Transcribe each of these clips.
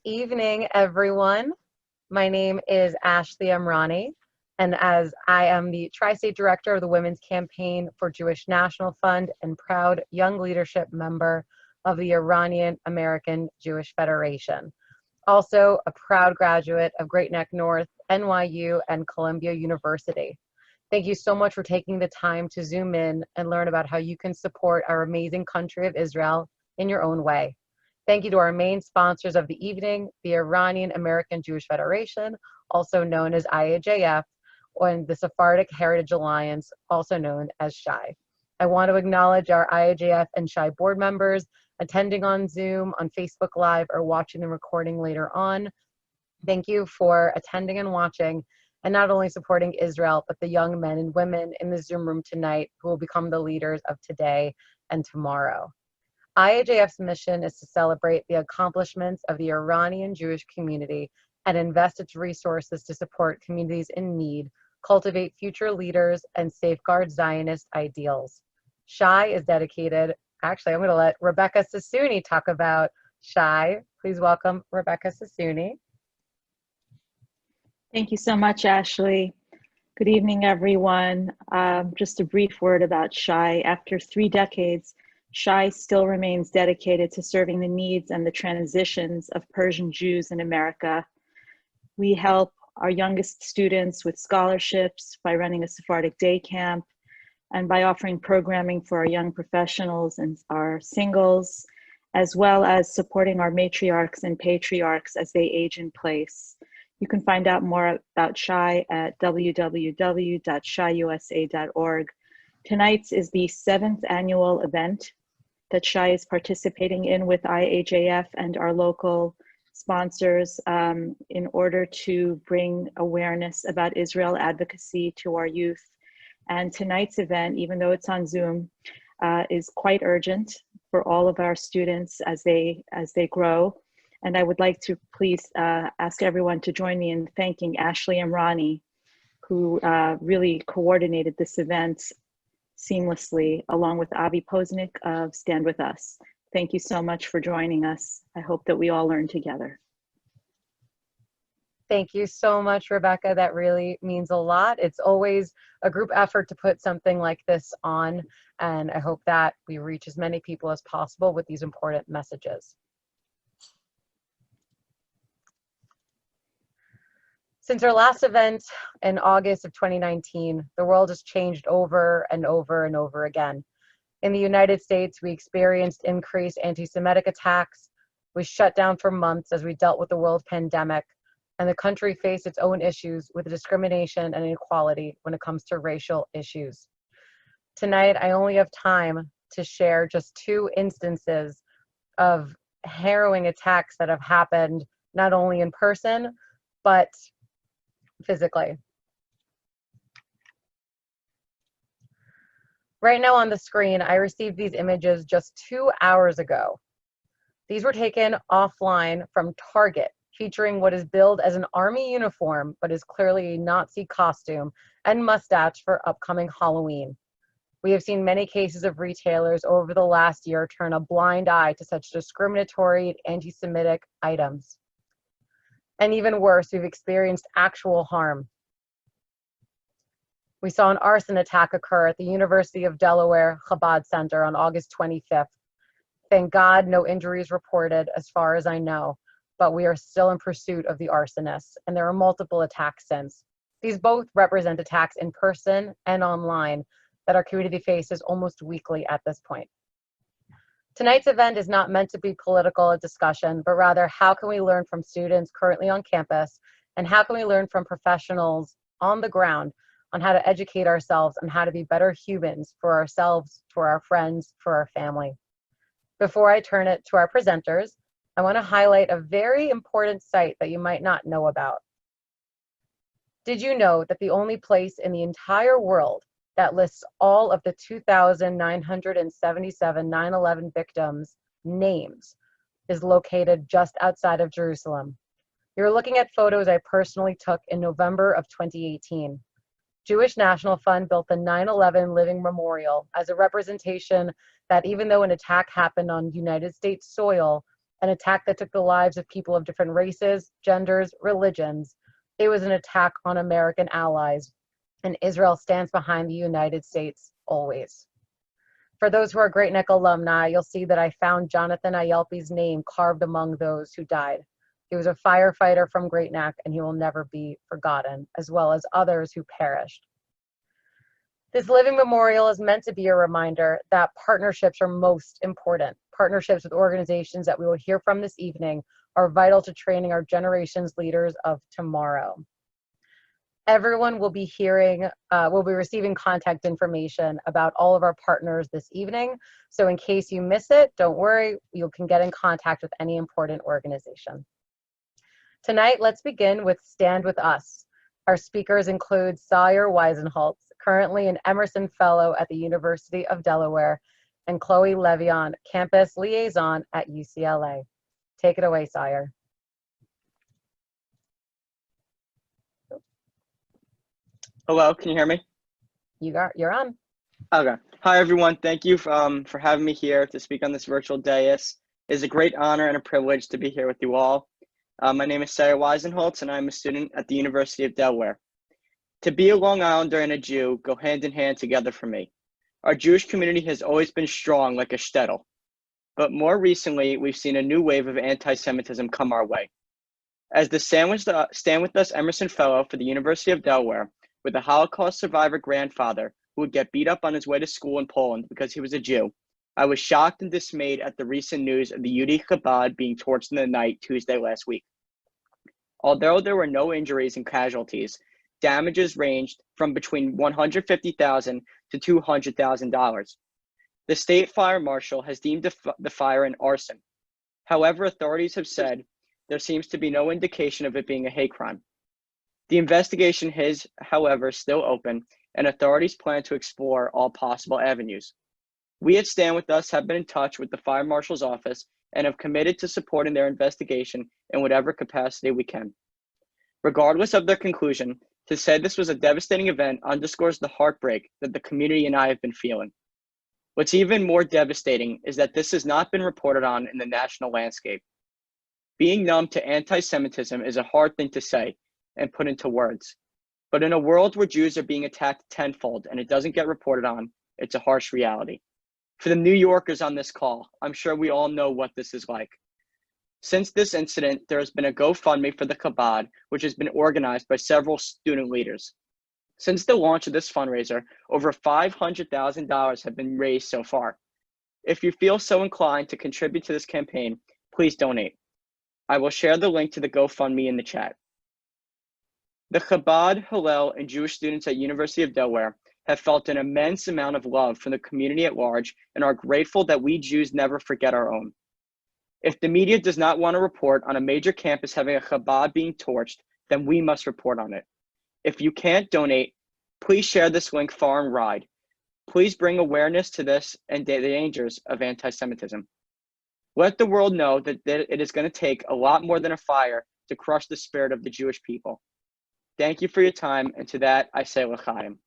evening, everyone. My name is Ashley Amrani, and as I am the Tri-State Director of the Women's Campaign for Jewish National Fund and proud Young Leadership member of the Iranian American Jewish Federation. Also a proud graduate of Great Neck North, NYU, and Columbia University. Thank you so much for taking the time to zoom in and learn about how you can support our amazing country of Israel in your own way. Thank you to our main sponsors of the evening, the Iranian American Jewish Federation, also known as IAJF, and the Sephardic Heritage Alliance, also known as SHI. I want to acknowledge our IAJF and SHI board members attending on Zoom, on Facebook Live, or watching the recording later on. Thank you for attending and watching, and not only supporting Israel, but the young men and women in the Zoom room tonight who will become the leaders of today and tomorrow. IAJF's mission is to celebrate the accomplishments of the Iranian Jewish community and invest its resources to support communities in need, cultivate future leaders, and safeguard Zionist ideals. SHI is dedicated, actually, I'm going to let Rebecca Sassouni talk about SHI. Please welcome Rebecca Sassouni. Thank you so much, Ashley. Good evening, everyone. Just a brief word about SHI. After 3 decades, SHI still remains dedicated to serving the needs and the transitions of Persian Jews in America. We help our youngest students with scholarships by running a Sephardic day camp and by offering programming for our young professionals and our singles, as well as supporting our matriarchs and patriarchs as they age in place. You can find out more about SHI at www.shiusa.org. Tonight's is the 7th annual event that SHI is participating in with IAJF and our local sponsors in order to bring awareness about Israel advocacy to our youth. And tonight's event, even though it's on Zoom, is quite urgent for all of our students as they grow. And I would like to please ask everyone to join me in thanking Ashley Amrani, who really coordinated this event seamlessly, along with Avi Posnick of Stand With Us. Thank you so much for joining us. I hope that we all learn together. Thank you so much, Rebecca. That really means a lot. It's always a group effort to put something like this on, and I hope that we reach as many people as possible with these important messages. Since our last event in August of 2019, the world has changed over and over and over again. In the United States, we experienced increased anti-Semitic attacks. We shut down for months as we dealt with the world pandemic, and the country faced its own issues with discrimination and inequality when it comes to racial issues. Tonight, I only have time to share just 2 instances of harrowing attacks that have happened not only in person, but physically. Right now on the screen, I received these images just 2 hours ago. These were taken offline from Target, featuring what is billed as an army uniform, but is clearly a Nazi costume and mustache for upcoming Halloween. We have seen many cases of retailers over the last year turn a blind eye to such discriminatory and anti-Semitic items. And even worse, we've experienced actual harm. We saw an arson attack occur at the University of Delaware Chabad Center on August 25th. Thank God, no injuries reported as far as I know, but we are still in pursuit of the arsonists, and there are multiple attacks since. These both represent attacks in person and online that our community faces almost weekly at this point. Tonight's event is not meant to be political discussion, but rather how can we learn from students currently on campus, and how can we learn from professionals on the ground on how to educate ourselves on how to be better humans for ourselves, for our friends, for our family. Before I turn it to our presenters, I want to highlight a very important site that you might not know about. Did you know that the only place in the entire world that lists all of the 2,977 9/11 victims' names is located just outside of Jerusalem? You're looking at photos I personally took in November of 2018. Jewish National Fund built the 9/11 Living Memorial as a representation that even though an attack happened on United States soil, an attack that took the lives of people of different races, genders, religions. It was an attack on American allies, and Israel stands behind the United States always. For those who are Great Neck alumni, you'll see that I found Jonathan Ayelpi's name carved among those who died. He was a firefighter from Great Neck, and he will never be forgotten, as well as others who perished. This living memorial is meant to be a reminder that partnerships are most important. Partnerships with organizations that we will hear from this evening are vital to training our generation's leaders of tomorrow. Everyone will be receiving contact information about all of our partners this evening. So in case you miss it, don't worry, you can get in contact with any important organization. Tonight, let's begin with Stand With Us. Our speakers include Sawyer Weisenholtz, currently an Emerson Fellow at the University of Delaware, and Chloe Levion, Campus Liaison at UCLA. Take it away, Sawyer. Hello, can you hear me? You're on. Okay. Hi, everyone. Thank you for having me here to speak on this virtual dais. It's a great honor and a privilege to be here with you all. My name is Sarah Weisenholtz, and I'm a student at the University of Delaware. To be a Long Islander and a Jew go hand in hand together for me. Our Jewish community has always been strong like a shtetl, but more recently, we've seen a new wave of anti-Semitism come our way. As the Stand With Us Emerson Fellow for the University of Delaware, with a Holocaust survivor grandfather who would get beat up on his way to school in Poland because he was a Jew, I was shocked and dismayed at the recent news of the Yehudi Chabad being torched in the night Tuesday last week. Although there were no injuries and casualties, damages ranged from between $150,000 to $200,000. The state fire marshal has deemed the fire an arson. However, authorities have said there seems to be no indication of it being a hate crime. The investigation is, however, still open, and authorities plan to explore all possible avenues. We at Stand With Us have been in touch with the Fire Marshal's office and have committed to supporting their investigation in whatever capacity we can. Regardless of their conclusion, to say this was a devastating event underscores the heartbreak that the community and I have been feeling. What's even more devastating is that this has not been reported on in the national landscape. Being numb to anti-Semitism is a hard thing to say and put into words. But in a world where Jews are being attacked tenfold and it doesn't get reported on, it's a harsh reality. For the New Yorkers on this call, I'm sure we all know what this is like. Since this incident, there has been a GoFundMe for the Chabad, which has been organized by several student leaders. Since the launch of this fundraiser, over $500,000 have been raised so far. If you feel so inclined to contribute to this campaign, please donate. I will share the link to the GoFundMe in the chat. The Chabad, Hillel, and Jewish students at University of Delaware have felt an immense amount of love from the community at large and are grateful that we Jews never forget our own. If the media does not want to report on a major campus having a Chabad being torched, then we must report on it. If you can't donate, please share this link far and wide. Please bring awareness to this and the dangers of anti-Semitism. Let the world know that it is going to take a lot more than a fire to crush the spirit of the Jewish people. Thank you for your time, and to that I say l'chaim.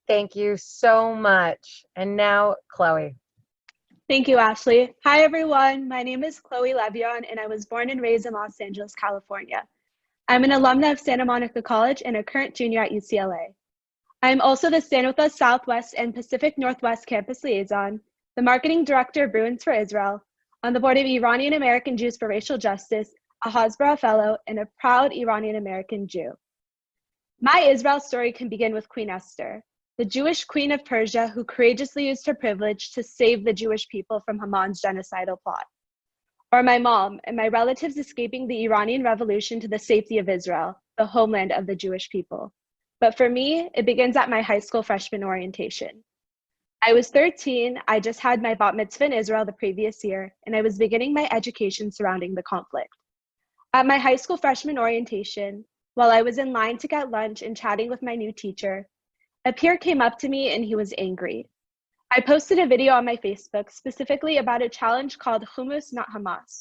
Thank you so much. And now, Chloe. Thank you, Ashley. Hi, everyone. My name is Chloe Levion, and I was born and raised in Los Angeles, California. I'm an alumna of Santa Monica College and a current junior at UCLA. I am also the Stand With Us Southwest and Pacific Northwest Campus Liaison, the Marketing Director of Bruins for Israel, on the board of Iranian American Jews for Racial Justice, a Hasbara Fellow, and a proud Iranian American Jew. My Israel story can begin with Queen Esther, the Jewish queen of Persia who courageously used her privilege to save the Jewish people from Haman's genocidal plot. Or my mom and my relatives escaping the Iranian Revolution to the safety of Israel, the homeland of the Jewish people. But for me, it begins at my high school freshman orientation. I was 13, I just had my bat mitzvah in Israel the previous year, and I was beginning my education surrounding the conflict. At my high school freshman orientation, while I was in line to get lunch and chatting with my new teacher, a peer came up to me and he was angry. I posted a video on my Facebook specifically about a challenge called Hummus Not Hamas.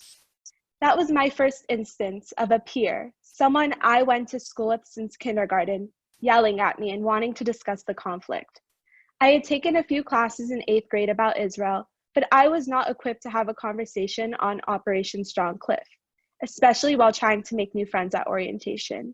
That was my first instance of a peer, someone I went to school with since kindergarten, yelling at me and wanting to discuss the conflict. I had taken a few classes in 8th grade about Israel, but I was not equipped to have a conversation on Operation Strong Cliff, especially while trying to make new friends at orientation.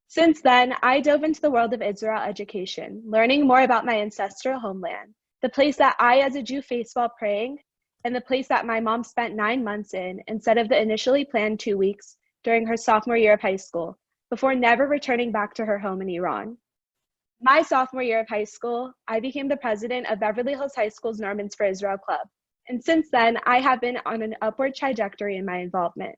Since then, I dove into the world of Israel education, learning more about my ancestral homeland, the place that I as a Jew faced while praying, and the place that my mom spent 9 months in instead of the initially planned 2 weeks during her sophomore year of high school, before never returning back to her home in Iran. My sophomore year of high school, I became the president of Beverly Hills High School's Normans for Israel Club, and since then, I have been on an upward trajectory in my involvement.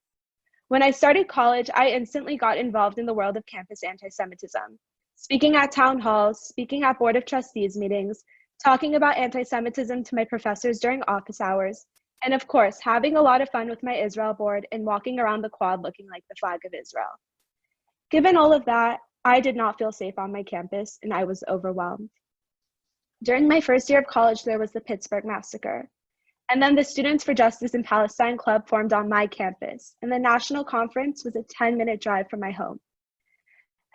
When I started college, I instantly got involved in the world of campus anti-Semitism, speaking at town halls, speaking at Board of Trustees meetings, talking about anti-Semitism to my professors during office hours, and of course, having a lot of fun with my Israel board and walking around the quad looking like the flag of Israel. Given all of that, I did not feel safe on my campus, and I was overwhelmed. During my first year of college, there was the Pittsburgh Massacre. And then the Students for Justice in Palestine Club formed on my campus, and the national conference was a 10-minute drive from my home.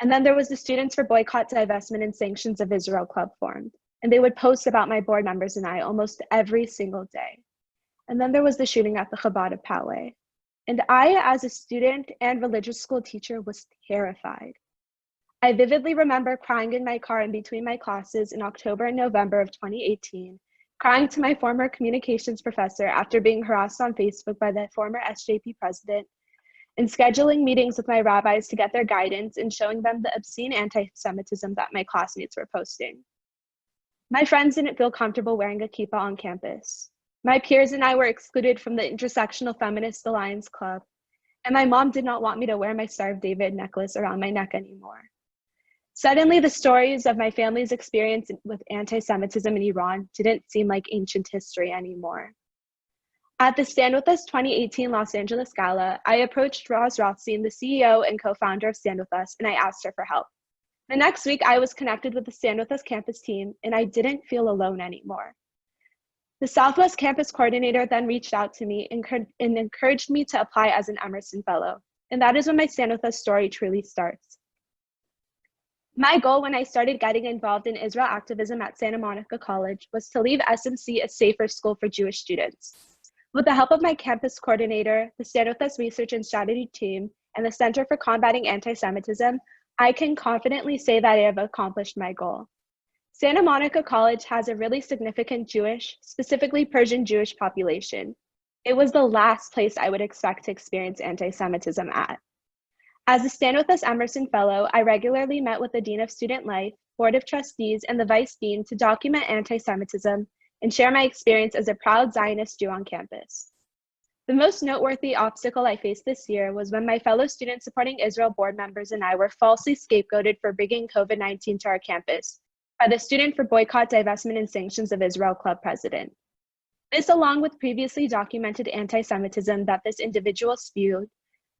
And then there was the Students for Boycott, Divestment, and Sanctions of Israel Club formed, and they would post about my board members and I almost every single day. And then there was the shooting at the Chabad of Poway. And I, as a student and religious school teacher, was terrified. I vividly remember crying in my car in between my classes in October and November of 2018, crying to my former communications professor after being harassed on Facebook by the former SJP president, and scheduling meetings with my rabbis to get their guidance and showing them the obscene anti-Semitism that my classmates were posting. My friends didn't feel comfortable wearing a kippah on campus. My peers and I were excluded from the Intersectional Feminist Alliance Club, and my mom did not want me to wear my Star of David necklace around my neck anymore. Suddenly, the stories of my family's experience with anti-Semitism in Iran didn't seem like ancient history anymore. At the Stand With Us 2018 Los Angeles Gala, I approached Roz Rothstein, the CEO and co-founder of Stand With Us, and I asked her for help. The next week, I was connected with the Stand With Us campus team, and I didn't feel alone anymore. The Southwest campus coordinator then reached out to me and encouraged me to apply as an Emerson Fellow, and that is when my Stand With Us story truly starts. My goal when I started getting involved in Israel activism at Santa Monica College was to leave SMC a safer school for Jewish students. With the help of my campus coordinator, the Stand With Us research and strategy team, and the Center for Combating Anti-Semitism, I can confidently say that I have accomplished my goal. Santa Monica College has a really significant Jewish, specifically Persian Jewish population. It was the last place I would expect to experience anti-Semitism at. As a Stand With Us Emerson Fellow, I regularly met with the Dean of Student Life, Board of Trustees, and the Vice Dean to document anti-Semitism and share my experience as a proud Zionist Jew on campus. The most noteworthy obstacle I faced this year was when my fellow students supporting Israel board members and I were falsely scapegoated for bringing COVID-19 to our campus by the Student for Boycott, Divestment, and Sanctions of Israel Club president. This, along with previously documented anti-Semitism that this individual spewed,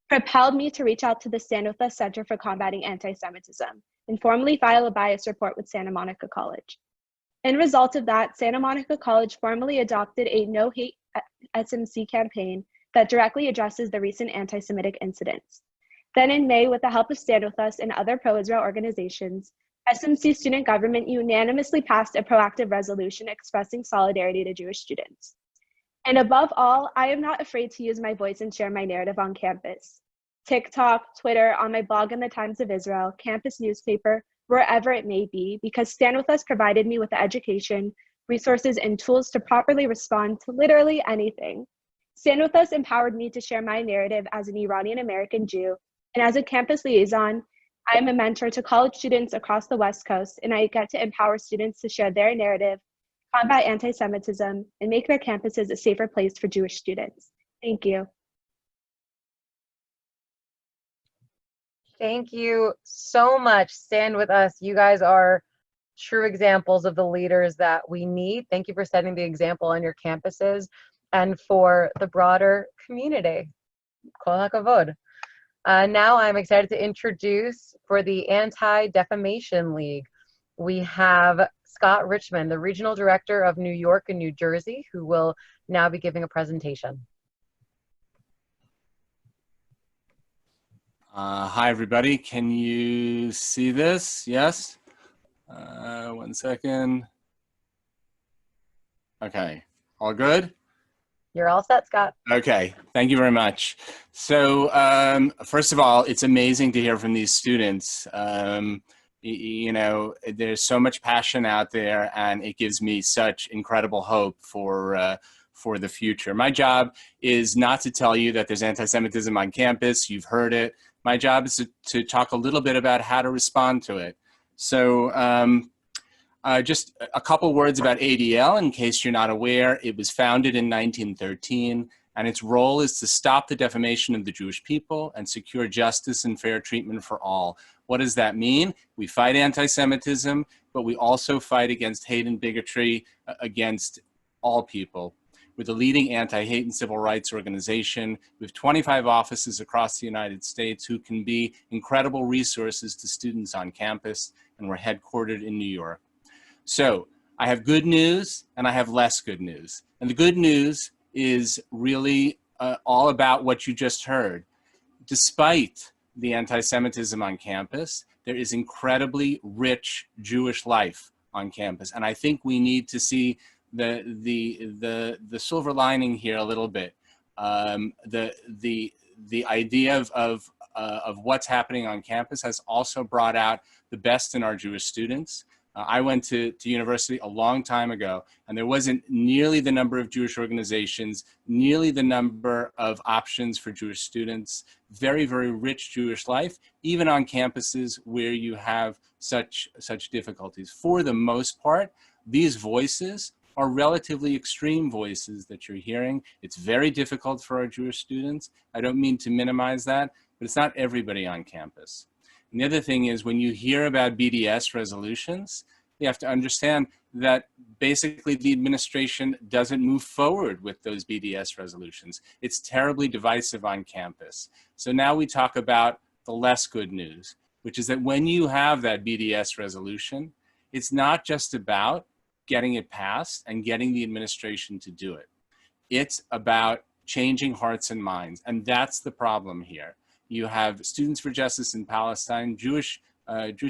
propelled me to reach out to the Stand With Us Center for Combating Anti-Semitism and formally file a bias report with Santa Monica College. In result of that, Santa Monica College formally adopted a No Hate SMC campaign that directly addresses the recent anti-Semitic incidents. Then in May, with the help of Stand With Us and other pro-Israel organizations, SMC student government unanimously passed a proactive resolution expressing solidarity to Jewish students. And above all, I am not afraid to use my voice and share my narrative on campus. TikTok, Twitter, on my blog in the Times of Israel, campus newspaper, wherever it may be, because Stand With Us provided me with the education, resources, and tools to properly respond to literally anything. Stand With Us empowered me to share my narrative as an Iranian American Jew, and as a campus liaison, I am a mentor to college students across the West Coast, and I get to empower students to share their narrative, combat anti-Semitism, and make their campuses a safer place for Jewish students. Thank you. Thank you so much. Stand With Us. You guys are true examples of the leaders that we need. Thank you for setting the example on your campuses and for the broader community. Kol hakavod. Now I'm excited to introduce for the Anti-Defamation League, we have Scott Richmond, the Regional Director of New York and New Jersey, who will now be giving a presentation. Hi, everybody. Can you see this? Yes? 1 second. Okay. All good? You're all set, Scott. Okay, thank you very much. So first of all, it's amazing to hear from these students. You know, there's so much passion out there, and it gives me such incredible hope for the future. My job is not to tell you that there's anti-Semitism on campus. You've heard it. My job is to talk a little bit about how to respond to it. So just a couple words about ADL in case you're not aware. It was founded in 1913, and its role is to stop the defamation of the Jewish people and secure justice and fair treatment for all. What does that mean? We fight anti-Semitism, but we also fight against hate and bigotry against all people. We're the leading anti-hate and civil rights organization. We have 25 offices across the United States who can be incredible resources to students on campus, and we're headquartered in New York. So I have good news and I have less good news. And the good news is really all about what you just heard. Despite the anti-Semitism on campus, there is incredibly rich Jewish life on campus. And I think we need to see the silver lining here a little bit. The idea of what's happening on campus has also brought out the best in our Jewish students. I went to university a long time ago, and there wasn't nearly the number of Jewish organizations, nearly the number of options for Jewish students, very, very rich Jewish life, even on campuses where you have such difficulties. For the most part, these voices are relatively extreme voices that you're hearing. It's very difficult for our Jewish students. I don't mean to minimize that, but it's not everybody on campus. And the other thing is, when you hear about BDS resolutions, you have to understand that basically the administration doesn't move forward with those BDS resolutions. It's terribly divisive on campus. So now we talk about the less good news, which is that when you have that BDS resolution, it's not just about getting it passed and getting the administration to do it. It's about changing hearts and minds, and that's the problem here. You have Students for Justice in Palestine, Jewish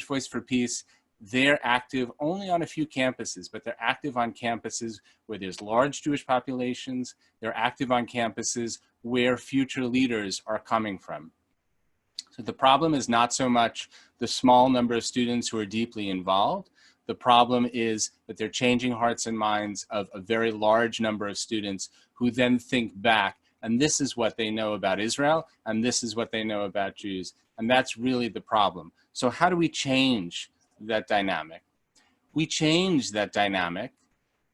Voice for Peace. They're active only on a few campuses, but they're active on campuses where there's large Jewish populations. They're active on campuses where future leaders are coming from. So the problem is not so much the small number of students who are deeply involved. The problem is that they're changing hearts and minds of a very large number of students who then think back, and this is what they know about Israel, and this is what they know about Jews. And that's really the problem. So how do we change that dynamic? We change that dynamic.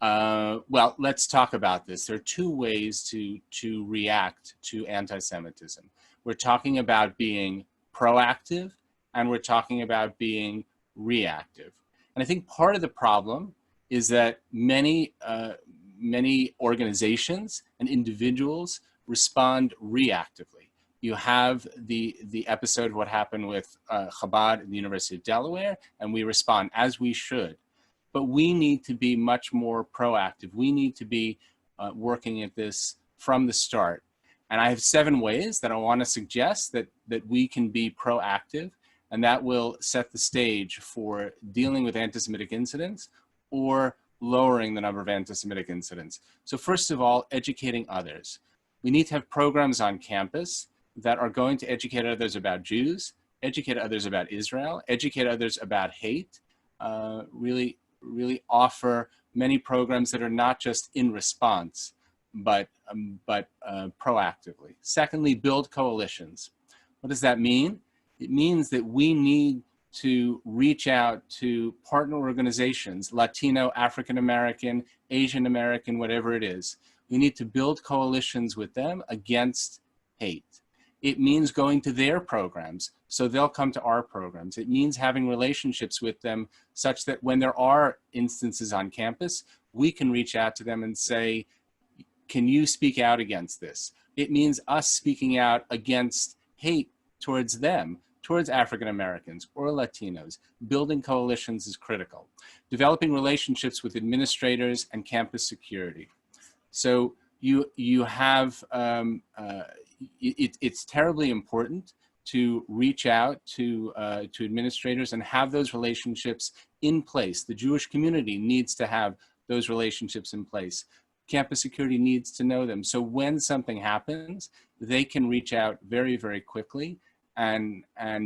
Well, let's talk about this. There are two ways to react to anti-Semitism. We're talking about being proactive, and we're talking about being reactive. And I think part of the problem is that many organizations and individuals respond reactively. You have the episode of what happened with Chabad at the University of Delaware, and we respond as we should. But we need to be much more proactive. We need to be working at this from the start. And I have 7 ways that I want to suggest that we can be proactive, and that will set the stage for dealing with anti-Semitic incidents or lowering the number of anti-Semitic incidents. So first of all, educating others. We need to have programs on campus that are going to educate others about Jews, educate others about Israel, educate others about hate, really offer many programs that are not just in response, but proactively. Secondly, build coalitions. What does that mean? It means that we need to reach out to partner organizations, Latino, African American, Asian American, whatever it is. We need to build coalitions with them against hate. It means going to their programs, so they'll come to our programs. It means having relationships with them such that when there are instances on campus, we can reach out to them and say, can you speak out against this? It means us speaking out against hate towards them, towards African Americans or Latinos. Building coalitions is critical. Developing relationships with administrators and campus security. So you have, it's terribly important to reach out to administrators and have those relationships in place. The Jewish community needs to have those relationships in place. Campus security needs to know them. So when something happens, they can reach out very, very quickly and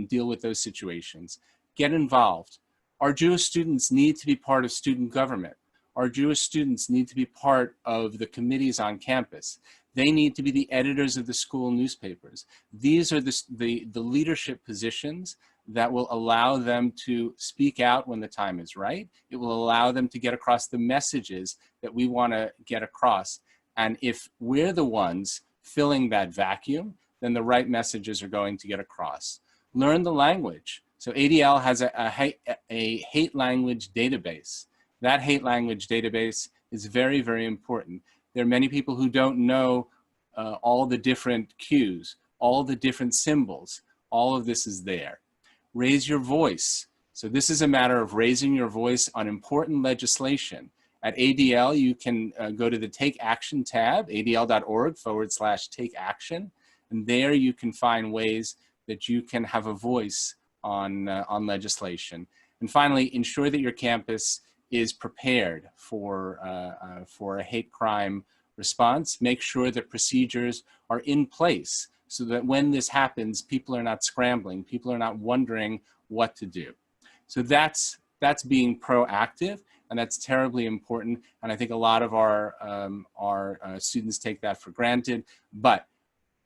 deal with those situations. Get involved. Our Jewish students need to be part of student government. Our Jewish students need to be part of the committees on campus. They need to be the editors of the school newspapers. These are the leadership positions that will allow them to speak out when the time is right. It will allow them to get across the messages that we want to get across. And if we're the ones filling that vacuum, then the right messages are going to get across. Learn the language. So ADL has a hate language database. That hate language database is very, very important. There are many people who don't know all the different cues, all the different symbols. All of this is there. Raise your voice. So this is a matter of raising your voice on important legislation. At ADL, you can go to the Take Action tab, adl.org/take action. And there you can find ways that you can have a voice on legislation. And finally, ensure that your campus is prepared for a hate crime response. Make sure that procedures are in place so that when this happens, people are not scrambling, people are not wondering what to do. So that's being proactive, and that's terribly important. And I think a lot of our students take that for granted, but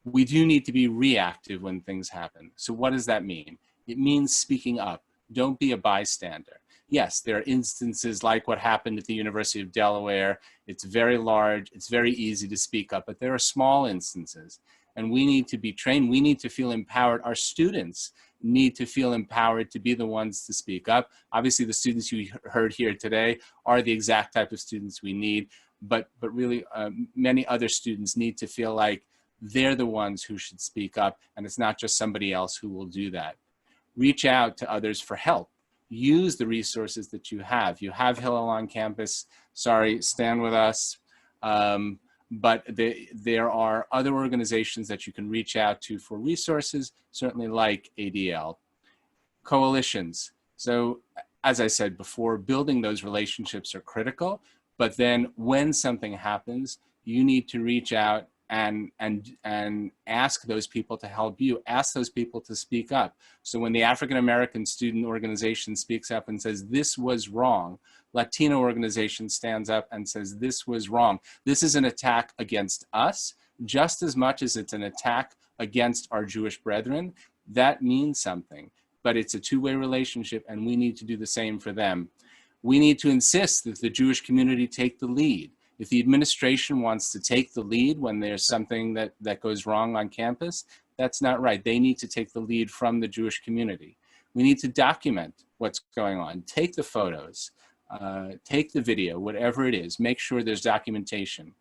we do need to be reactive when things happen. So what does that mean? It means speaking up. Don't be a bystander. Yes, there are instances like what happened at the University of Delaware. It's very large, it's very easy to speak up, but there are small instances. And we need to be trained, we need to feel empowered. Our students need to feel empowered to be the ones to speak up. Obviously, the students you heard here today are the exact type of students we need, but really many other students need to feel like they're the ones who should speak up, and it's not just somebody else who will do that. Reach out to others for help. Use the resources that you have. You have Hillel on campus. Sorry, stand with us. But there are other organizations that you can reach out to for resources, certainly like ADL. Coalitions. So as I said before, building those relationships are critical, but then when something happens, you need to reach out and ask those people to help you, ask those people to speak up. So when the African American Student Organization speaks up and says, this was wrong, Latino organization stands up and says, this was wrong. This is an attack against us, just as much as it's an attack against our Jewish brethren. That means something, but it's a two-way relationship, and we need to do the same for them. We need to insist that the Jewish community take the lead. If the administration wants to take the lead when there's something that goes wrong on campus, that's not right. They need to take the lead from the Jewish community. We need to document what's going on. Take the photos, take the video, whatever it is. Make sure there's documentation.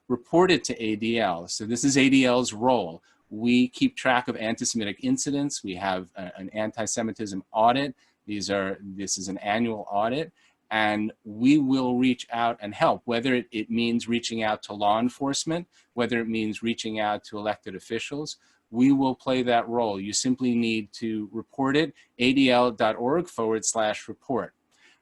Report it to ADL. So this is ADL's role. We keep track of anti-Semitic incidents. We have an anti-Semitism audit. This is an annual audit. And we will reach out and help, whether it means reaching out to law enforcement, whether it means reaching out to elected officials. We will play that role. You simply need to report it, adl.org/report.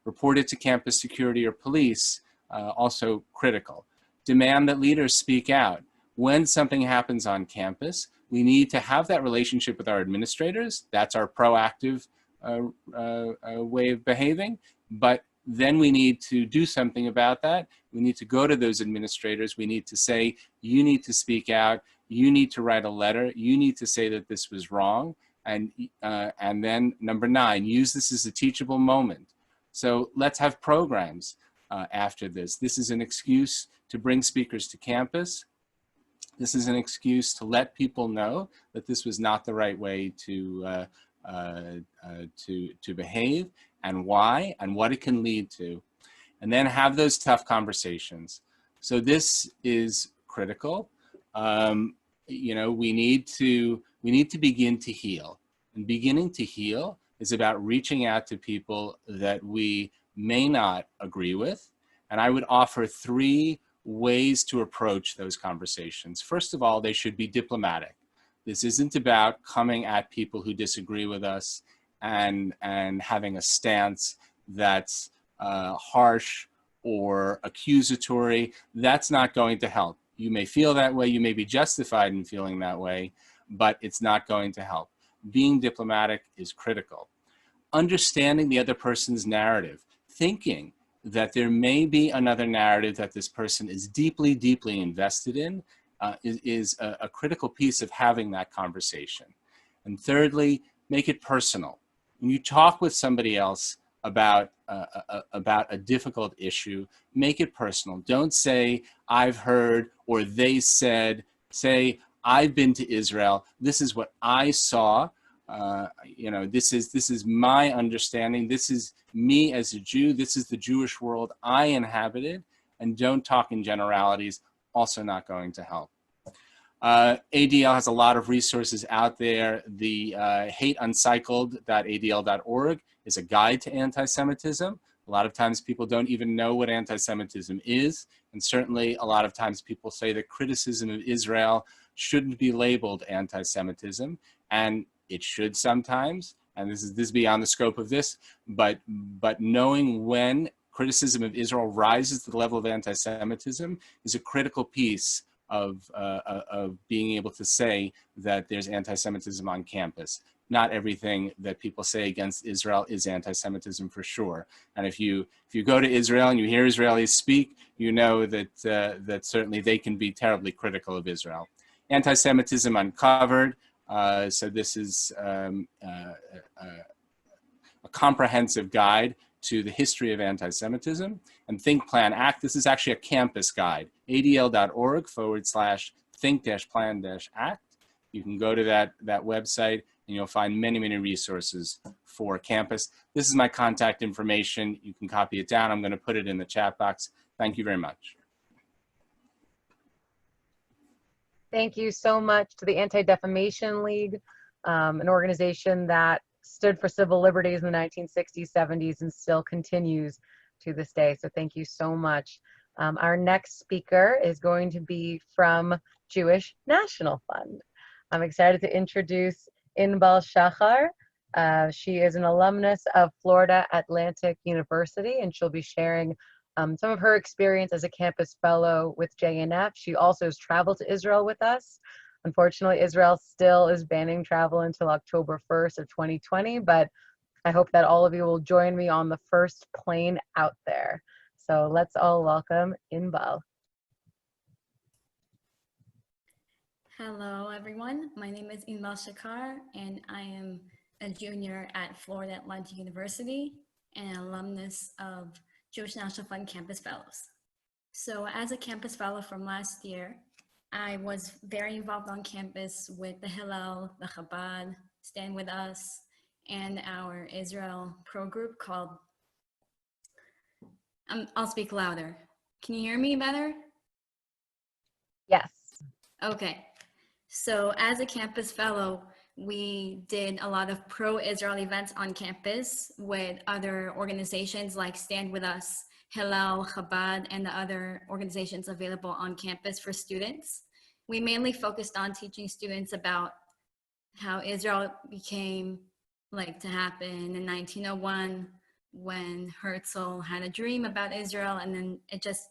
Report it to campus security or police, also critical. Demand that leaders speak out. When something happens on campus, we need to have that relationship with our administrators. That's our proactive way of behaving. But then we need to do something about that. We need to go to those administrators. We need to say, you need to speak out. You need to write a letter. You need to say that this was wrong. And then number 9, use this as a teachable moment. So let's have programs after this. This is an excuse to bring speakers to campus. This is an excuse to let people know that this was not the right way to behave, and why, and what it can lead to, and then have those tough conversations. So this is critical. You know, we need to begin to heal, and beginning to heal is about reaching out to people that we may not agree with. And I would offer 3 ways to approach those conversations. First of all, they should be diplomatic. This isn't about coming at people who disagree with us and having a stance that's harsh or accusatory, that's not going to help. You may feel that way, you may be justified in feeling that way, but it's not going to help. Being diplomatic is critical. Understanding the other person's narrative, thinking that there may be another narrative that this person is deeply, deeply invested in is a critical piece of having that conversation. And thirdly, make it personal. When you talk with somebody else about a difficult issue, make it personal. Don't say, I've heard, or they said. Say, I've been to Israel. This is what I saw. This is my understanding. This is me as a Jew. This is the Jewish world I inhabited. And don't talk in generalities. Also not going to help. ADL has a lot of resources out there. The hateuncycled.adl.org is a guide to anti-Semitism. A lot of times people don't even know what anti-Semitism is. And certainly a lot of times people say that criticism of Israel shouldn't be labeled anti-Semitism. And it should sometimes, and this is beyond the scope of this, but knowing when criticism of Israel rises to the level of anti-Semitism is a critical piece of being able to say that there's anti-Semitism on campus. Not everything that people say against Israel is anti-Semitism for sure. And if you go to Israel and you hear Israelis speak, you know that that certainly they can be terribly critical of Israel. Anti-Semitism Uncovered. So this is a comprehensive guide to the history of anti-Semitism. And Think, Plan, Act. This is actually a campus guide. adl.org/think-plan-act. You can go to that website and you'll find many, many resources for campus. This is my contact information. You can copy it down. I'm going to put it in the chat box. Thank you very much. Thank you so much to the Anti-Defamation League, an organization that stood for civil liberties in the 1960s, 70s, and still continues to this day. So thank you so much. Our next speaker is going to be from Jewish National Fund. I'm excited to introduce Inbal Shachar. She is an alumnus of Florida Atlantic University, and she'll be sharing some of her experience as a campus fellow with JNF. She also has traveled to Israel with us. Unfortunately, Israel still is banning travel until October 1st of 2020, but I hope that all of you will join me on the first plane out there. So let's all welcome Inbal. Hello, everyone. My name is Inbal Shachar, and I am a junior at Florida Atlantic University and an alumnus of Jewish National Fund Campus Fellows. So as a campus fellow from last year, I was very involved on campus with the Hillel, the Chabad, Stand With Us, and our Israel pro group called, I'll speak louder. Can you hear me better? Yes. Okay. So as a campus fellow, we did a lot of pro-Israel events on campus with other organizations like Stand With Us, Hillel, Chabad, and the other organizations available on campus for students. We mainly focused on teaching students about how Israel became to happen in 1901 when Herzl had a dream about Israel, and then it just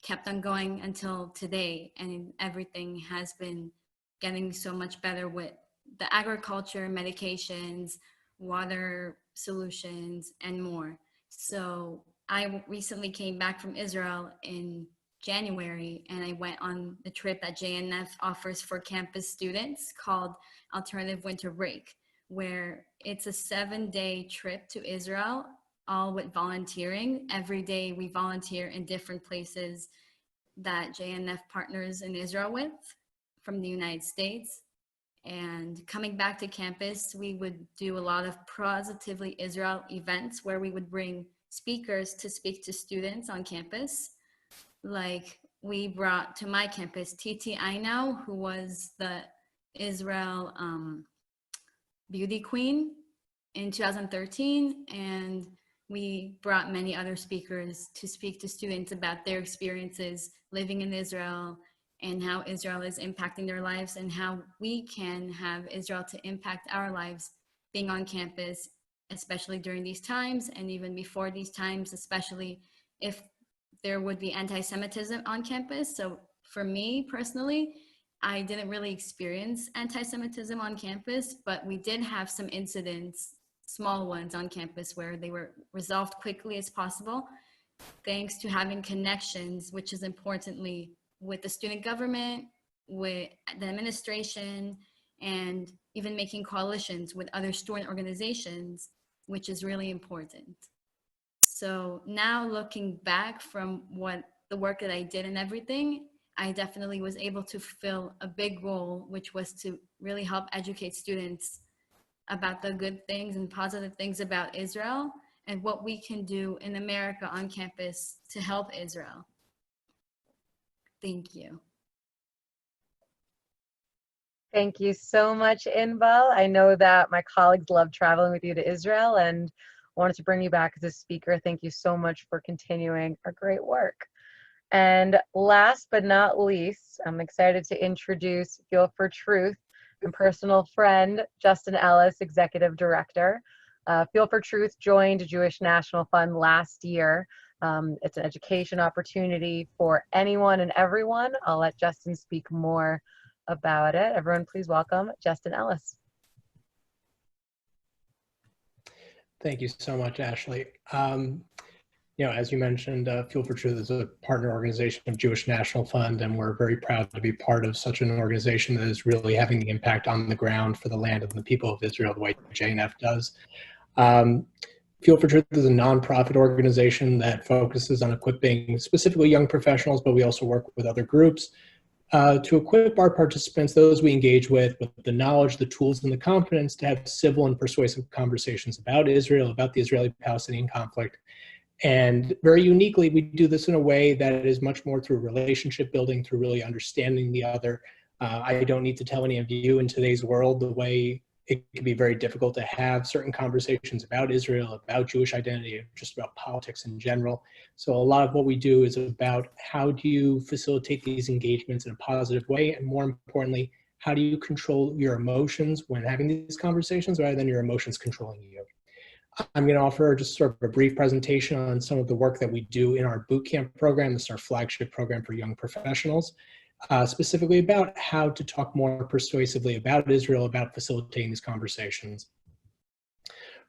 kept on going until today, and everything has been getting so much better with the agriculture, medications, water solutions, and more. So I recently came back from Israel in January, and I went on the trip that JNF offers for campus students called Alternative Winter Break, where it's a 7-day trip to Israel, all with volunteering. Every day we volunteer in different places that JNF partners in Israel with from the United States. And coming back to campus, we would do a lot of Positively Israel events where we would bring speakers to speak to students on campus. Like we brought to my campus Titi Ainau, who was the Israel beauty queen in 2013. And we brought many other speakers to speak to students about their experiences living in Israel and how Israel is impacting their lives and how we can have Israel to impact our lives being on campus, especially during these times and even before these times, especially if there would be anti-Semitism on campus. So for me personally, I didn't really experience anti-Semitism on campus, but we did have some incidents, small ones on campus, where they were resolved quickly as possible, thanks to having connections, which is importantly with the student government, with the administration, and even making coalitions with other student organizations, which is really important. So now looking back from the work that I did and everything, I definitely was able to fulfill a big role, which was to really help educate students about the good things and positive things about Israel and what we can do in America on campus to help Israel. Thank you. Thank you so much, Inbal. I know that my colleagues love traveling with you to Israel and wanted to bring you back as a speaker. Thank you so much for continuing our great work. And last but not least, I'm excited to introduce Fuel for Truth and personal friend, Justin Ellis, Executive Director. Fuel for Truth joined Jewish National Fund last year. It's an education opportunity for anyone and everyone. I'll let Justin speak more about it. Everyone, please welcome Justin Ellis. Thank you so much, Ashley. You know, as you mentioned, Fuel for Truth is a partner organization of Jewish National Fund, and we're very proud to be part of such an organization that is really having the impact on the ground for the land and the people of Israel the way JNF does. Fuel for Truth is a nonprofit organization that focuses on equipping specifically young professionals, but we also work with other groups to equip our participants, those we engage with the knowledge, the tools, and the confidence to have civil and persuasive conversations about Israel, about the Israeli-Palestinian conflict. And very uniquely, we do this in a way that is much more through relationship building, through really understanding the other. I don't need to tell any of you in today's world the way it can be very difficult to have certain conversations about Israel, about Jewish identity, just about politics in general. So a lot of what we do is about how do you facilitate these engagements in a positive way, and more importantly, how do you control your emotions when having these conversations rather than your emotions controlling you. I'm going to offer just sort of a brief presentation on some of the work that we do in our boot camp program. This is our flagship program for young professionals. Specifically about how to talk more persuasively about Israel, about facilitating these conversations.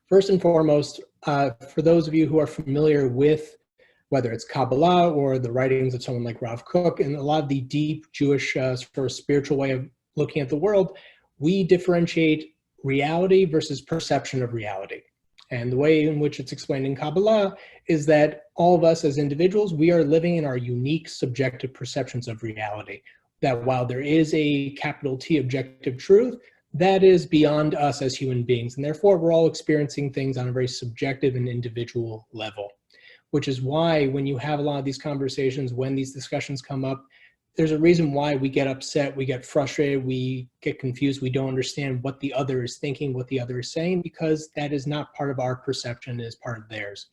First and foremost, for those of you who are familiar with whether it's Kabbalah or the writings of someone like Rav Kook and a lot of the deep Jewish sort of spiritual way of looking at the world, we differentiate reality versus perception of reality. And the way in which it's explained in Kabbalah is that all of us as individuals, we are living in our unique subjective perceptions of reality. That while there is a capital T objective truth, that is beyond us as human beings. And therefore, we're all experiencing things on a very subjective and individual level, which is why when you have a lot of these conversations, when these discussions come up, there's a reason why we get upset, we get frustrated, we get confused, we don't understand what the other is thinking, what the other is saying, because that is not part of our perception, it is part of theirs.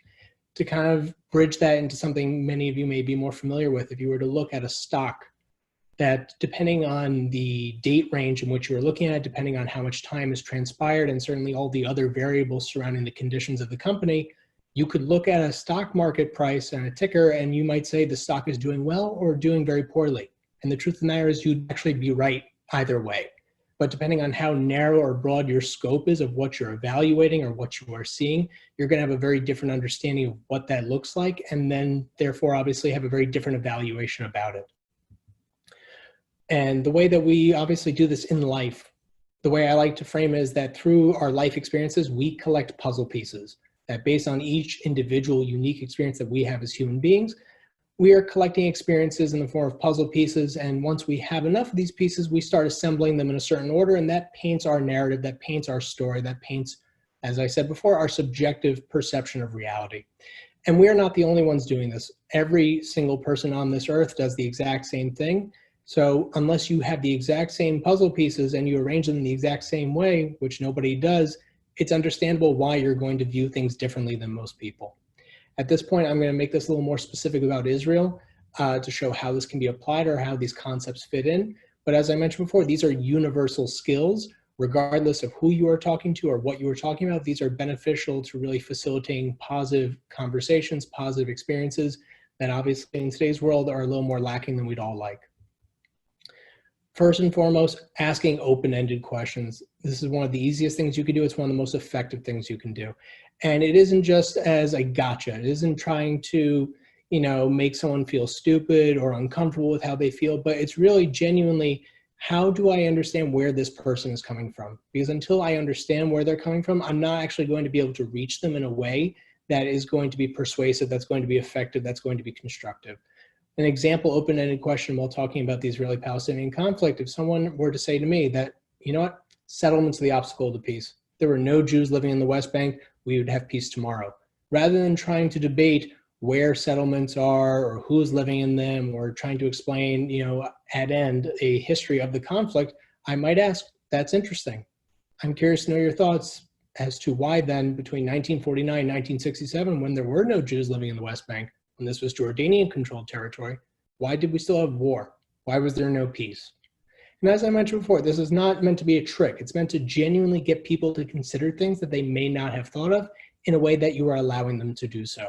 To kind of bridge that into something many of you may be more familiar with, if you were to look at a stock that depending on the date range in which you're looking at, depending on how much time has transpired, and certainly all the other variables surrounding the conditions of the company, you could look at a stock market price and a ticker and you might say the stock is doing well or doing very poorly. And the truth of the matter is you'd actually be right either way. But depending on how narrow or broad your scope is of what you're evaluating or what you are seeing, you're going to have a very different understanding of what that looks like, and then therefore obviously have a very different evaluation about it. And the way that we obviously do this in life, the way I like to frame it is that through our life experiences, we collect puzzle pieces. That based on each individual unique experience that we have as human beings, we are collecting experiences in the form of puzzle pieces. And once we have enough of these pieces, we start assembling them in a certain order. And that paints our narrative, that paints our story, that paints, as I said before, our subjective perception of reality. And we are not the only ones doing this. Every single person on this earth does the exact same thing. So unless you have the exact same puzzle pieces and you arrange them in the exact same way, which nobody does, it's understandable why you're going to view things differently than most people. At this point, I'm going to make this a little more specific about Israel to show how this can be applied or how these concepts fit in. But as I mentioned before, these are universal skills, regardless of who you are talking to or what you are talking about. These are beneficial to really facilitating positive conversations, positive experiences that obviously in today's world are a little more lacking than we'd all like. First and foremost, asking open-ended questions. This is one of the easiest things you can do. It's one of the most effective things you can do. And it isn't just as a gotcha. It isn't trying to, make someone feel stupid or uncomfortable with how they feel, but it's really genuinely, how do I understand where this person is coming from? Because until I understand where they're coming from, I'm not actually going to be able to reach them in a way that is going to be persuasive, that's going to be effective, that's going to be constructive. An example open-ended question while talking about the Israeli-Palestinian conflict, if someone were to say to me that, settlements are the obstacle to peace. If there were no Jews living in the West Bank, we would have peace tomorrow. Rather than trying to debate where settlements are or who's living in them or trying to explain, at end a history of the conflict, I might ask, that's interesting. I'm curious to know your thoughts as to why then between 1949 and 1967, when there were no Jews living in the West Bank, when this was Jordanian-controlled territory, why did we still have war? Why was there no peace? And as I mentioned before, this is not meant to be a trick. It's meant to genuinely get people to consider things that they may not have thought of in a way that you are allowing them to do so.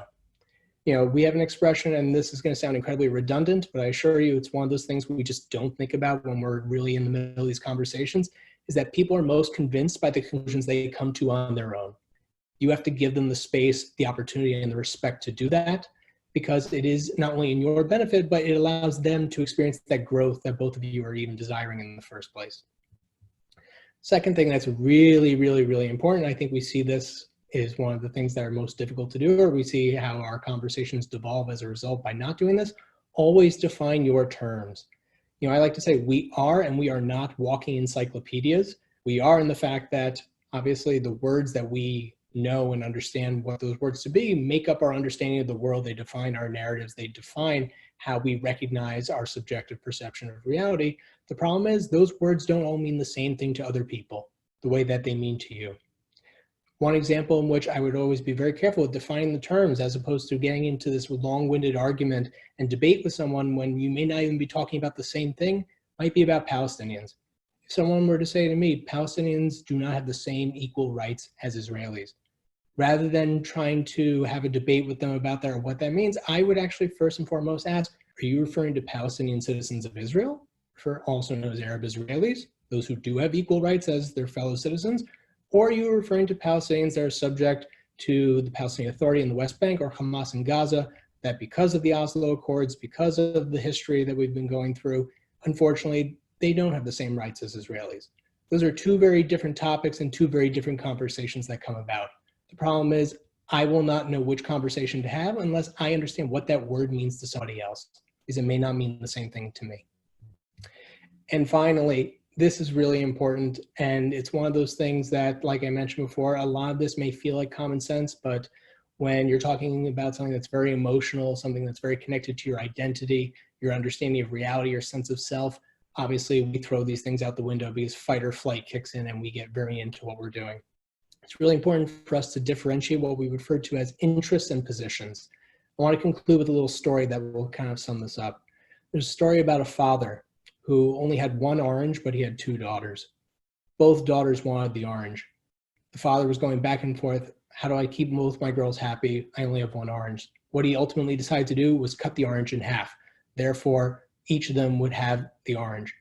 We have an expression, and this is going to sound incredibly redundant, but I assure you it's one of those things we just don't think about when we're really in the middle of these conversations, is that people are most convinced by the conclusions they come to on their own. You have to give them the space, the opportunity, and the respect to do that, because it is not only in your benefit, but it allows them to experience that growth that both of you are even desiring in the first place. Second thing that's really, really, really important, I think we see this is one of the things that are most difficult to do, or we see how our conversations devolve as a result by not doing this. Always define your terms. I like to say we are and we are not walking encyclopedias. We are in the fact that obviously the words that we know and understand what those words to be make up our understanding of the world. They define our narratives. They define how we recognize our subjective perception of reality. The problem is those words don't all mean the same thing to other people the way that they mean to you. One example in which I would always be very careful with defining the terms as opposed to getting into this long-winded argument and debate with someone when you may not even be talking about the same thing might be about Palestinians. If someone were to say to me, Palestinians do not have the same equal rights as Israelis, rather than trying to have a debate with them about that or what that means, I would actually first and foremost ask, are you referring to Palestinian citizens of Israel, also known as Arab Israelis, those who do have equal rights as their fellow citizens? Or are you referring to Palestinians that are subject to the Palestinian Authority in the West Bank or Hamas in Gaza, that because of the Oslo Accords, because of the history that we've been going through, unfortunately, they don't have the same rights as Israelis. Those are two very different topics and two very different conversations that come about. The problem is I will not know which conversation to have unless I understand what that word means to somebody else, because it may not mean the same thing to me. And finally, this is really important, and it's one of those things that, like I mentioned before, a lot of this may feel like common sense, but when you're talking about something that's very emotional, something that's very connected to your identity, your understanding of reality, your sense of self, obviously we throw these things out the window because fight or flight kicks in and we get very into what we're doing. It's really important for us to differentiate what we refer to as interests and positions. I want to conclude with a little story that will kind of sum this up. There's a story about a father who only had one orange, but he had two daughters. Both daughters wanted the orange. The father was going back and forth. How do I keep both my girls happy? I only have one orange. What he ultimately decided to do was cut the orange in half. Therefore, each of them would have the orange.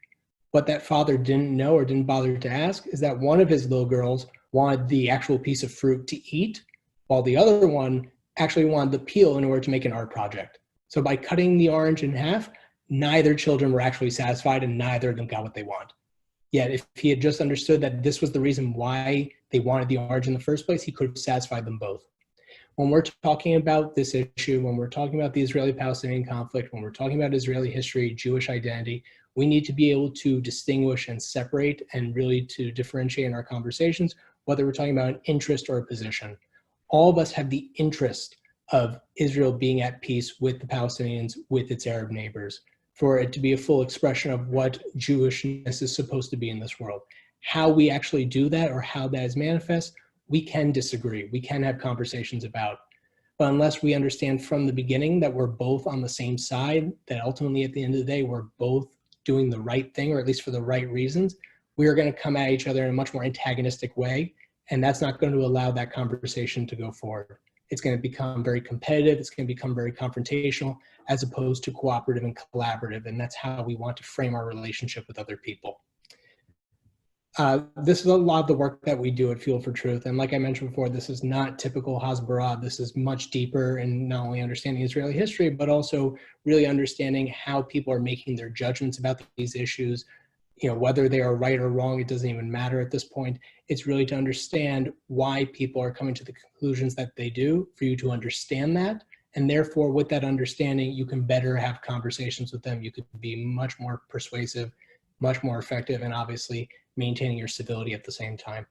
What that father didn't know or didn't bother to ask is that one of his little girls wanted the actual piece of fruit to eat, while the other one actually wanted the peel in order to make an art project. So by cutting the orange in half, neither children were actually satisfied and neither of them got what they want. Yet if he had just understood that this was the reason why they wanted the orange in the first place, he could have satisfied them both. When we're talking about this issue, when we're talking about the Israeli-Palestinian conflict, when we're talking about Israeli history, Jewish identity, we need to be able to distinguish and separate and really to differentiate in our conversations, whether we're talking about an interest or a position. All of us have the interest of Israel being at peace with the Palestinians, with its Arab neighbors, for it to be a full expression of what Jewishness is supposed to be in this world. How we actually do that or how that is manifest, we can disagree. We can have conversations about. But unless we understand from the beginning that we're both on the same side, that ultimately at the end of the day, we're both doing the right thing, or at least for the right reasons, we are going to come at each other in a much more antagonistic way. And that's not going to allow that conversation to go forward. it's going to become very competitive, it's going to become very confrontational, as opposed to cooperative and collaborative. And that's how we want to frame our relationship with other people. This is a lot of the work that we do at Fuel for Truth. And like I mentioned before, this is not typical Hasbara. This is much deeper in not only understanding Israeli history, but also really understanding how people are making their judgments about these issues. Whether they are right or wrong, it doesn't even matter at this point. It's really to understand why people are coming to the conclusions that they do, for you to understand that. And therefore, with that understanding, you can better have conversations with them. You could be much more persuasive, much more effective, and obviously maintaining your civility at the same time.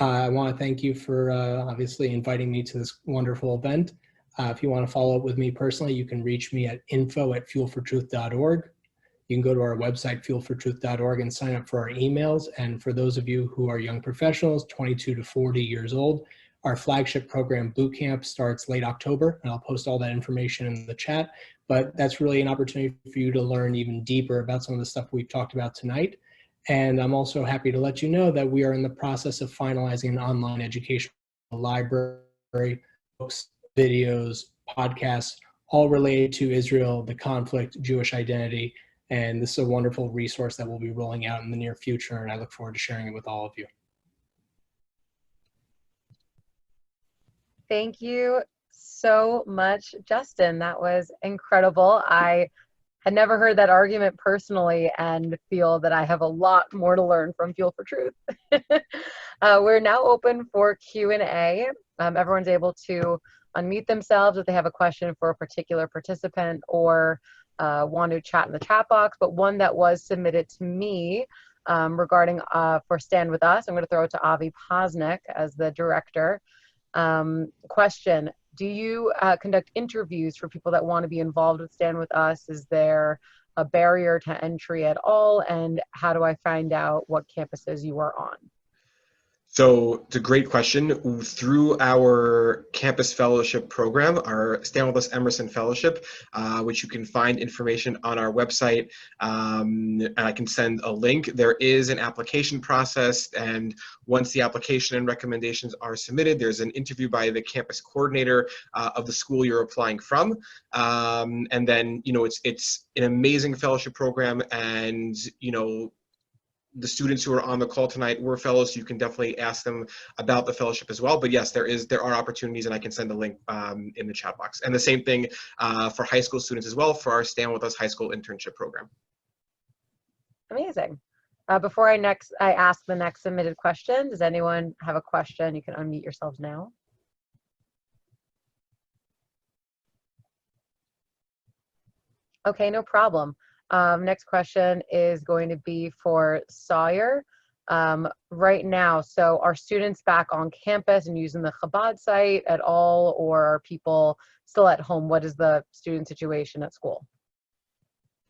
I want to thank you for obviously inviting me to this wonderful event. If you want to follow up with me personally, you can reach me at info@fuelfortruth.org. You can go to our website, fuelfortruth.org, and sign up for our emails. And for those of you who are young professionals, 22 to 40 years old, our flagship program, Boot Camp, starts late October, and I'll post all that information in the chat. But that's really an opportunity for you to learn even deeper about some of the stuff we've talked about tonight. And I'm also happy to let you know that we are in the process of finalizing an online educational library, books, videos, podcasts, all related to Israel, the conflict, Jewish identity. And this is a wonderful resource that we'll be rolling out in the near future, and I look forward to sharing it with all of you. Thank you so much, Justin. That was incredible. I had never heard that argument personally and feel that I have a lot more to learn from Fuel for Truth. We're now open for Q&A. Everyone's able to unmute themselves if they have a question for a particular participant or want to chat in the chat box. But one that was submitted to me regarding for Stand With Us, I'm going to throw it to Avi Posnick as the director. Question: do you conduct interviews for people that want to be involved with Stand With Us? Is there a barrier to entry at all? And how do I find out what campuses you are on? So it's a great question. Through our campus fellowship program, our Stand With Us Emerson Fellowship, which you can find information on our website, and I can send a link. There is an application process, and once the application and recommendations are submitted, there's an interview by the campus coordinator of the school you're applying from. And then, it's an amazing fellowship program, and, the students who are on the call tonight were fellows, so you can definitely ask them about the fellowship as well. But yes, there are opportunities, and I can send a link in the chat box. And the same thing for high school students as well for our Stand With Us high school internship program. Amazing. Before I ask the next submitted question, does anyone have a question? You can unmute yourselves now. Okay, no problem. Next question is going to be for Sawyer. Right now, so are students back on campus and using the Chabad site at all, or are people still at home? What is the student situation at school?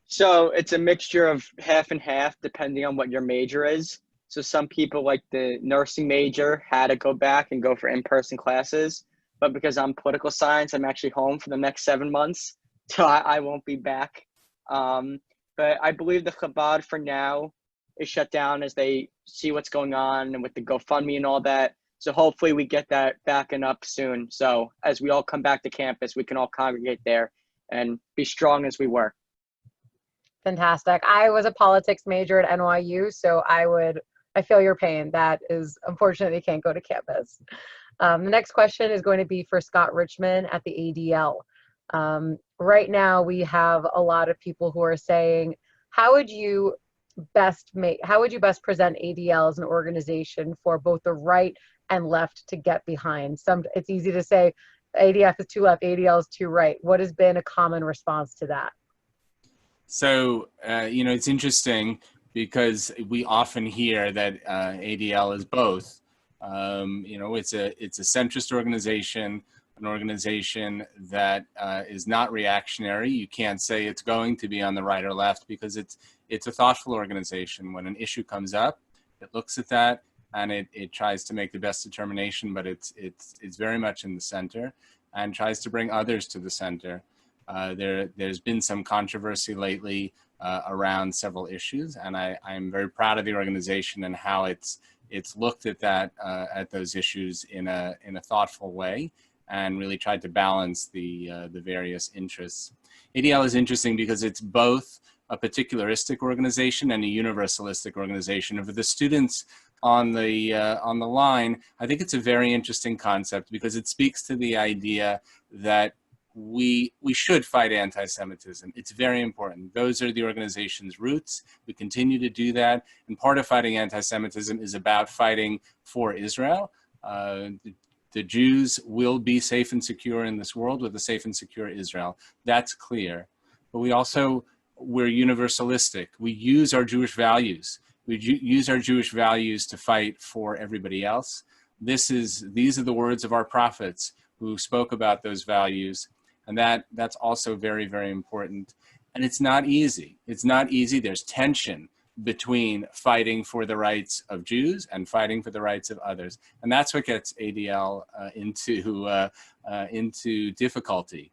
So it's a mixture of half and half depending on what your major is. So some people, like the nursing major, had to go back and go for in-person classes. But because I'm political science, I'm actually home for the next 7 months. So I won't be back. But I believe the Chabad for now is shut down as they see what's going on and with the GoFundMe and all that. So hopefully we get that back and up soon. So as we all come back to campus, we can all congregate there and be strong as we were. Fantastic. I was a politics major at NYU, so I feel your pain. That is unfortunate you can't go to campus. The next question is going to be for Scott Richmond at the ADL. Right now we have a lot of people who are saying, how would you best present ADL as an organization for both the right and left to get behind? It's easy to say ADF is too left, ADL is too right. What has been a common response to that? So, it's interesting because we often hear that ADL is both. It's a centrist organization, an organization that is not reactionary. You can't say it's going to be on the right or left because it's a thoughtful organization. When an issue comes up, it looks at that and it tries to make the best determination, but it's very much in the center and tries to bring others to the center. There's been some controversy lately around several issues, and I'm very proud of the organization and how it's looked at those issues in a thoughtful way, and really tried to balance the various interests. ADL is interesting because it's both a particularistic organization and a universalistic organization. And for the students on the line, I think it's a very interesting concept because it speaks to the idea that we should fight anti-Semitism. It's very important. Those are the organization's roots. We continue to do that. And part of fighting anti-Semitism is about fighting for Israel. The Jews will be safe and secure in this world with a safe and secure Israel. That's clear. But we're universalistic. We use our Jewish values. We use our Jewish values to fight for everybody else. These are the words of our prophets who spoke about those values. And that's also very, very important. And it's not easy. It's not easy. There's tension between fighting for the rights of Jews and fighting for the rights of others. And that's what gets ADL into difficulty,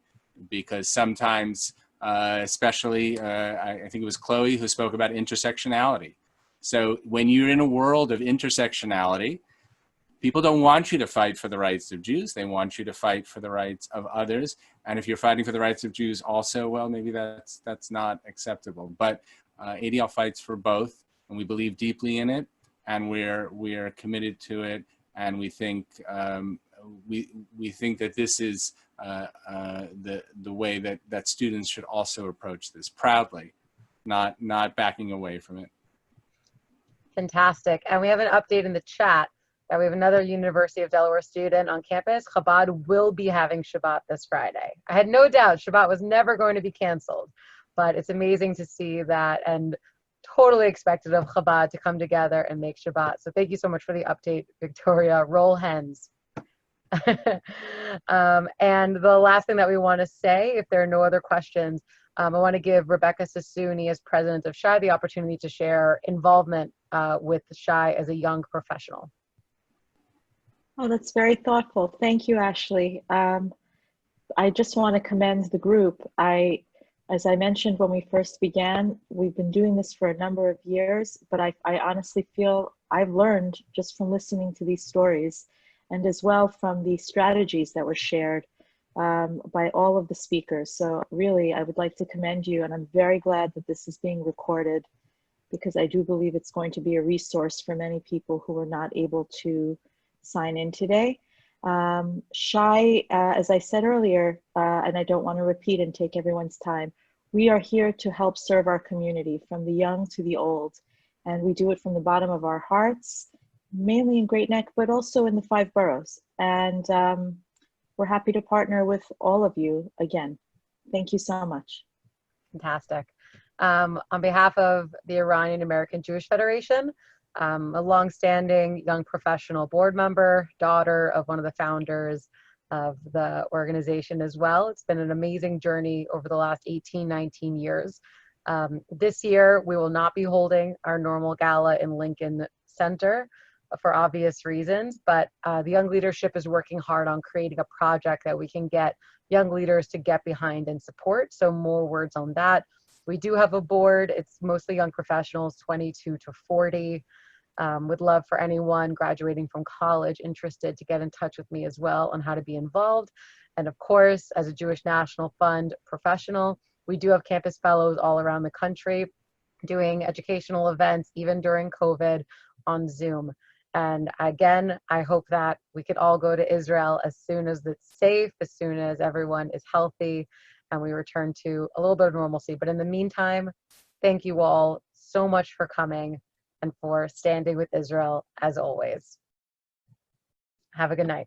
because sometimes, especially, I think it was Chloe who spoke about intersectionality. So when you're in a world of intersectionality, people don't want you to fight for the rights of Jews. They want you to fight for the rights of others. And if you're fighting for the rights of Jews also, well, maybe that's not acceptable. But ADL fights for both, and we believe deeply in it, and we're committed to it. And we think we think that this is the way that students should also approach this proudly, not backing away from it. Fantastic. And we have an update in the chat that we have another University of Delaware student on campus. Chabad will be having Shabbat this Friday. I had no doubt Shabbat was never going to be canceled, but it's amazing to see that and totally expected of Chabad to come together and make Shabbat. So thank you so much for the update, Victoria. Roll hens. And the last thing that we want to say, if there are no other questions, I want to give Rebecca Sassouni, as president of SHI, the opportunity to share involvement with SHI as a young professional. Oh, that's very thoughtful. Thank you, Ashley. I just want to commend the group. As I mentioned when we first began, we've been doing this for a number of years, but I honestly feel I've learned just from listening to these stories, and as well from the strategies that were shared by all of the speakers. So really, I would like to commend you, and I'm very glad that this is being recorded, because I do believe it's going to be a resource for many people who are not able to sign in today. SHI, as I said earlier, and I don't want to repeat and take everyone's time, we are here to help serve our community, from the young to the old. And we do it from the bottom of our hearts, mainly in Great Neck, but also in the 5 boroughs. And we're happy to partner with all of you again. Thank you so much. Fantastic. On behalf of the Iranian American Jewish Federation, a longstanding young professional board member, daughter of one of the founders of the organization as well. It's been an amazing journey over the last 18, 19 years. This year, we will not be holding our normal gala in Lincoln Center for obvious reasons, but the young leadership is working hard on creating a project that we can get young leaders to get behind and support. So more words on that. We do have a board. It's mostly young professionals, 22 to 40. Would love for anyone graduating from college interested to get in touch with me as well on how to be involved. And of course, as a Jewish National Fund professional, we do have campus fellows all around the country doing educational events, even during COVID, on Zoom. And again, I hope that we could all go to Israel as soon as it's safe, as soon as everyone is healthy, and we return to a little bit of normalcy. But in the meantime, thank you all so much for coming and for standing with Israel as always. Have a good night.